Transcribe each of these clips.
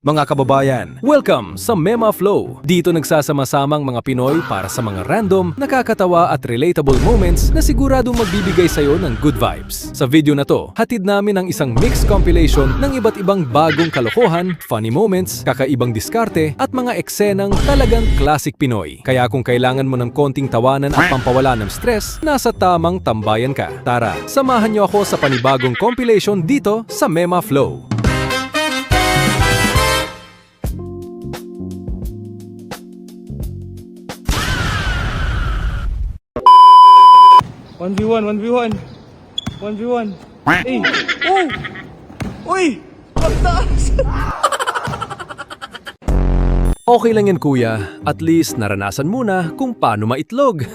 Mga kababayan, welcome sa Mema Flow. Dito nagsasama-samang mga Pinoy para sa mga random, nakakatawa at relatable moments na siguradong magbibigay sa'yo ng good vibes. Sa video na to, hatid namin ang isang mixed compilation ng iba't ibang bagong kalokohan, funny moments, kakaibang diskarte at mga eksenang talagang classic Pinoy. Kaya kung kailangan mo ng konting tawanan at pampawala ng stress, nasa tamang tambayan ka. Tara, samahan niyo ako sa panibagong compilation dito sa Mema Flow. 1v1, 1v1. 1v1. Eh! Oh! Uy! Ang taas! Okay lang yan kuya, at least naranasan mo na kung paano maitlog.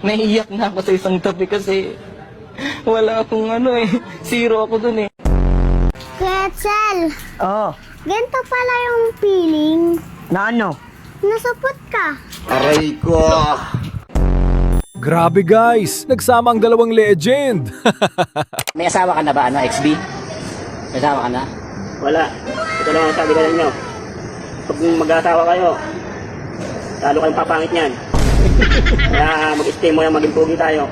Naiiyak na ako sa isang tabi kasi wala akong zero ako dun eh. Quetzal, Oo. ganito pala yung feeling. Na ano? Nasupot ka. Aray ko! Grabe guys, nagsama ang dalawang legend. May asawa ka na ba, XB? May asawa ka na? Wala. Ito lang ang sabi ko ninyo. Pag mag-asawa kayo, lalo kayong papangit niyan. Kaya mag-stay mo na maging pugi tayo.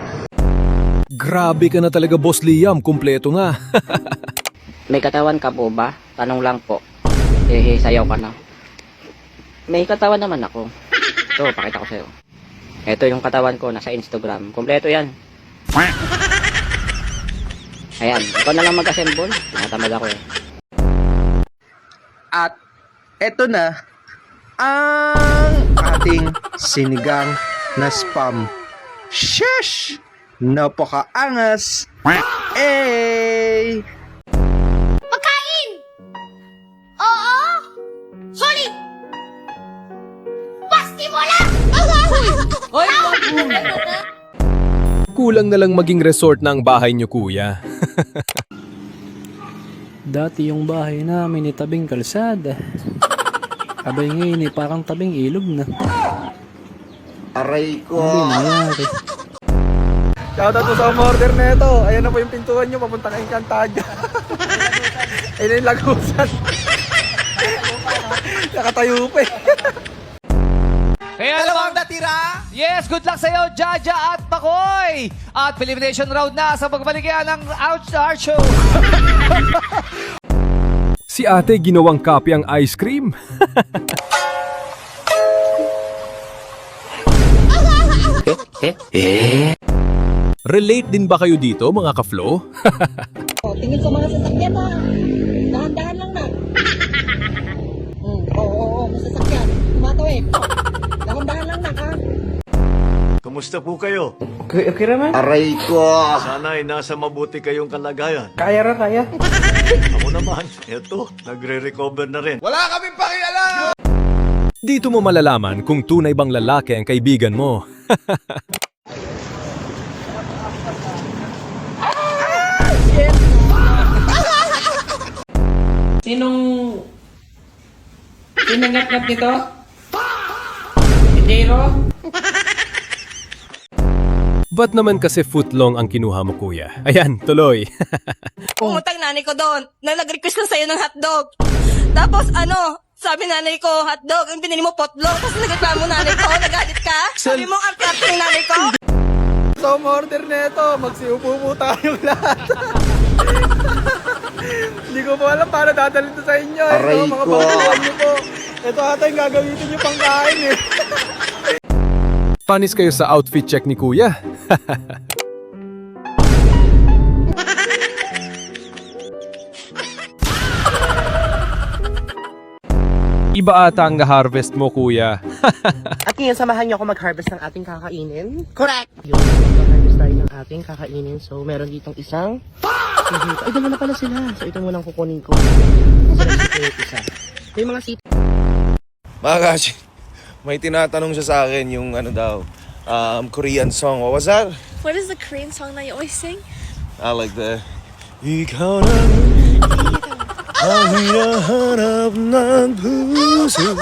Grabe ka na talaga Boss Liam, kumpleto nga. May katawan ka po ba? Tanong lang po. Sayaw ka na. May katawan naman ako. Ito, pakita ko sa'yo. Ito yung katawan ko, nasa Instagram. Kompleto yan. Ayan, ikaw na lang mag-assemble. Tinatamad ako eh. At eto na ang ating sinigang na spam. Sheesh! Napakaangas! Eh! Pagkain! Oo! Solid! Pasti mo lang! Kulang na lang maging resort na ang bahay niyo kuya. Dati yung bahay namin tabing kalsada. Abay ngayon parang tabing ilog na. Aray ko! Hindi nangyari. Shoutout po sa umorder na ito. Ayan na po yung pintuan nyo, papunta kayong Encantadia. Ayun na yung lagusan. Nakatayo pa eh. Kaya dalawang natira. Yes, good luck sa'yo, Jaja at Makoy. At elimination round na sa pagbaligyan ng Ouch Art Show. Si ate ginawang kape ang ice cream. Relate din ba kayo dito mga ka-flow? Tingin sa mga sasakyan ha. Dahan-dahan lang na. Oo, masasakyan. Tumatawid. Dahan-dahan lang na ha. Kamusta po kayo? Okay naman. Aray ko! Sana'y nasa mabuti kayong kalagayan. Kaya ra, kaya. Ako naman, eto, nagre-recover na rin. Dito mo malalaman kung tunay bang lalaki ang kaibigan mo. Sinong ngat-ngat nito? Hindero? Ba't naman kasi footlong ang kinuha mo kuya? Ayan, tuloy. Pumunta ang nanay ko doon. Nag-request lang sa'yo ng hotdog. Tapos sabi nanay ko, hotdog, ang pinili mo potlog. Tapos nagreklamo nanay ko, nagalit ka. Sabi mo, ang piyat ng nanay ko. Sa umorder na ito, magsiupo po tayong lahat. Hindi ko po alam paano dadalhin ito sa inyo. Aray Ito, mga ko. bangkuhan niyo po. Ito ata yung gagamitin niyo pang kain eh. Panis kayo sa outfit check ni kuya. Iba ata ang na-harvest mo kuya. At ngayon, samahan niyo ako mag-harvest ng ating kakainin. Correct! Yung mag-harvest tayo ng ating kakainin. So, meron ditong isang... Ay, dalawa na pala sila. So, ito munang kukunin ko. Isa. Ito yung mga sip. Mga kashi, may tinatanong siya sa akin yung Korean song. What was that? What is the Korean song that you always sing? I like the... Ikaw na ang hinahanap ng puso.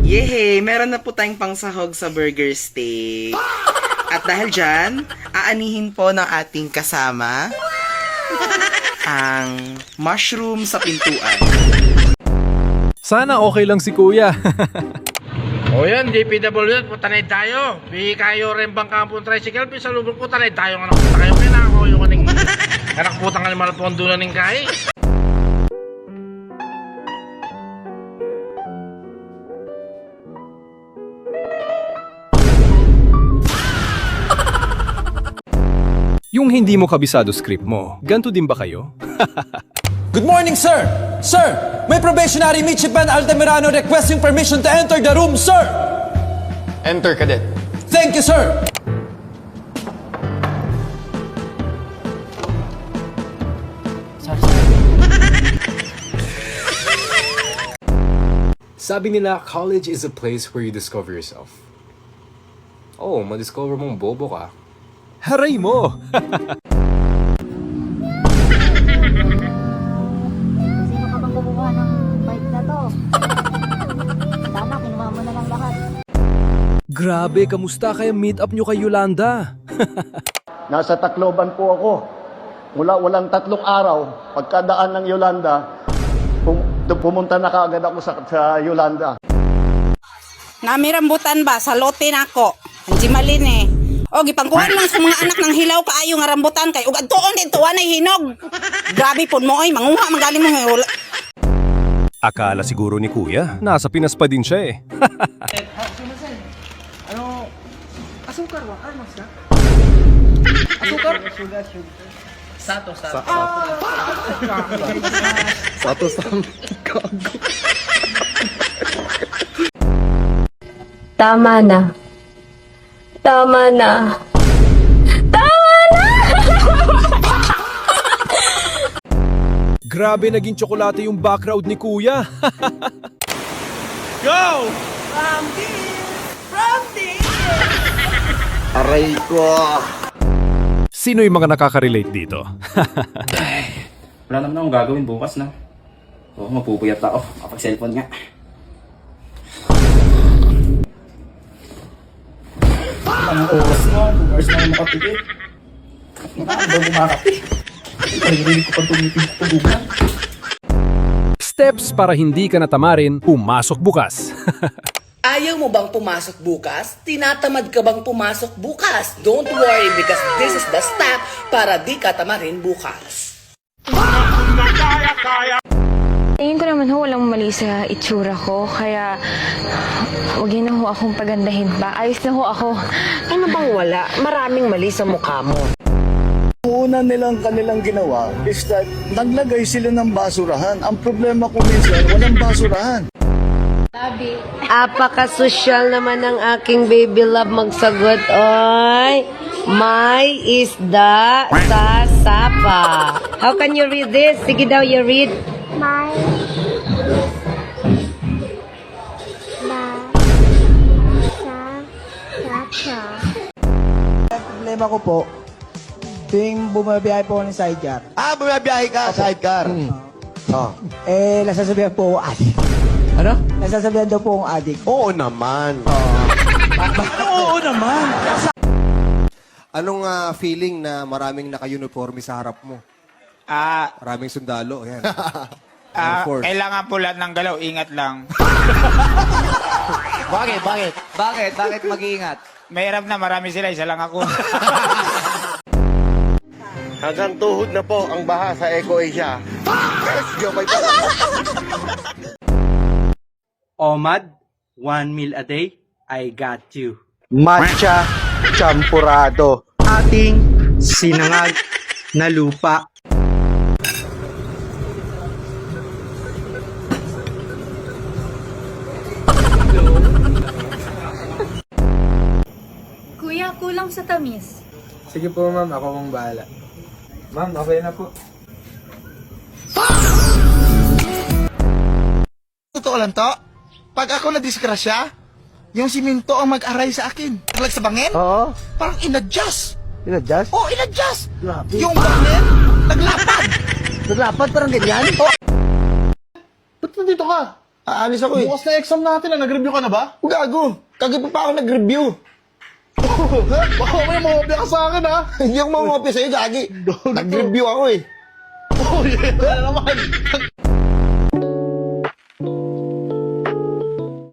Yehey! meron na po tayong pangsahog sa burger steak. At dahil dyan, aanihin po ng ating kasama ang mushroom sa pintuan. Sana okay lang si Kuya. O yan, DPW, putanay tayo. Bigay kayo rin bang kampong tricycle, pisalubog putanay tayo nga nakuta kayo. Pinako yung kaning anak putang alimal pondo na ning kay. Yung hindi mo kabisado script mo, ganto din ba kayo? Good morning, sir! Sir, may probationary midshipman Altamirano requesting permission to enter the room, sir! Enter, cadet. Thank you, sir! Sabi nila, college is a place where you discover yourself. Oh, madiscover mong bobo ka. Haray mo! Sino ka bang kumuha ng bike na to? Sana kinuha mo na lang lahat. Grabe, kamusta kaya meet up nyo kay Yolanda? Nasa Tacloban po ako. Walang 3 araw, pagkadaan ng Yolanda, pumunta na kaagad ako sa Yolanda. Namirambutan ba? Sa lote na ako. Hindi malin eh. O, gipangkuhan lang sa mga anak ng hilaw kaayo nga rambutan kay. Ug adtoon dito, wanay hinog. Grabe po mo, manguha, magaling mo. Akala siguro ni Kuya, nasa Pinas pa din siya eh. Ano? Asukar ba? Armas ka? Asukar? Sato. Tama na. Tama na. Grabe, naging tsokolate yung background ni Kuya. Go! Aray ko! Sino yung mga nakaka-relate dito? Wala naman akong gagawin bukas na. Oo, mapupuyat ako kapag cellphone nga. Ang oras na, 2 hours na ako makapigil. Ano ba bumakati? Pag-rinig ko pa tumitig-tugugan. Steps para hindi ka natamarin, pumasok bukas. Ayaw mo bang pumasok bukas? Tinatamad ka bang pumasok bukas? Don't worry because this is the step para di ka tamarin bukas. Tingin ko naman ho, walang mali sa itsura ko, kaya huwag na ho akong pagandahin pa. Ayos na ho ako. Ano bang wala? Maraming mali sa mukha mo. Una nilang kanilang ginawa is that naglagay sila ng basurahan. Ang problema ko minsan, walang basurahan. Apaka-social naman ng aking baby love magsagot, oy. May isda sa sapa. How can you read this? Sige daw, you read. My Problema ko po, tuwing bumabiyahe po ng sidecar, Bumabiyahe ka, sidecar. nasasabihan po ako adik. Ano? Nasasabihan daw po akong adik. Oo naman. Oo naman. Anong feeling na maraming naka-uniforme sa harap mo? Maraming sundalo, yan. Kailangan po lahat ng galaw, ingat lang. Bakit? Bakit mag-iingat? Mahirap na, marami sila, isa lang ako. Hanggang tuhod na po ang baha sa Eco Asia. Omad, 1 meal a day, I got you. Matcha champurado. Ating sinangag na lupa. Kuya, kulang sa tamis. Sige po ma'am, ako pong bahala. Ma'am, okay na po. Totoo lang to? Pag ako na-disgrasya, yung siminto ang mag-aray sa akin. Naglag sa bangin? Oo. Parang in-adjust. In-adjust? Oo, in-adjust. Grabe. Yung bangin, naglapad. Naglapad parang ganyan? Ba't nandito ka? Aalis ako eh. Bukas na exam natin na, nag-review ka na ba? Gago. Kagabi pa ako nag-review. Baka may mahopya ka sa akin ha. Hindi ako mamopya sa'yo, Gagi. Nag-review ako eh. Oh, yeah, naman.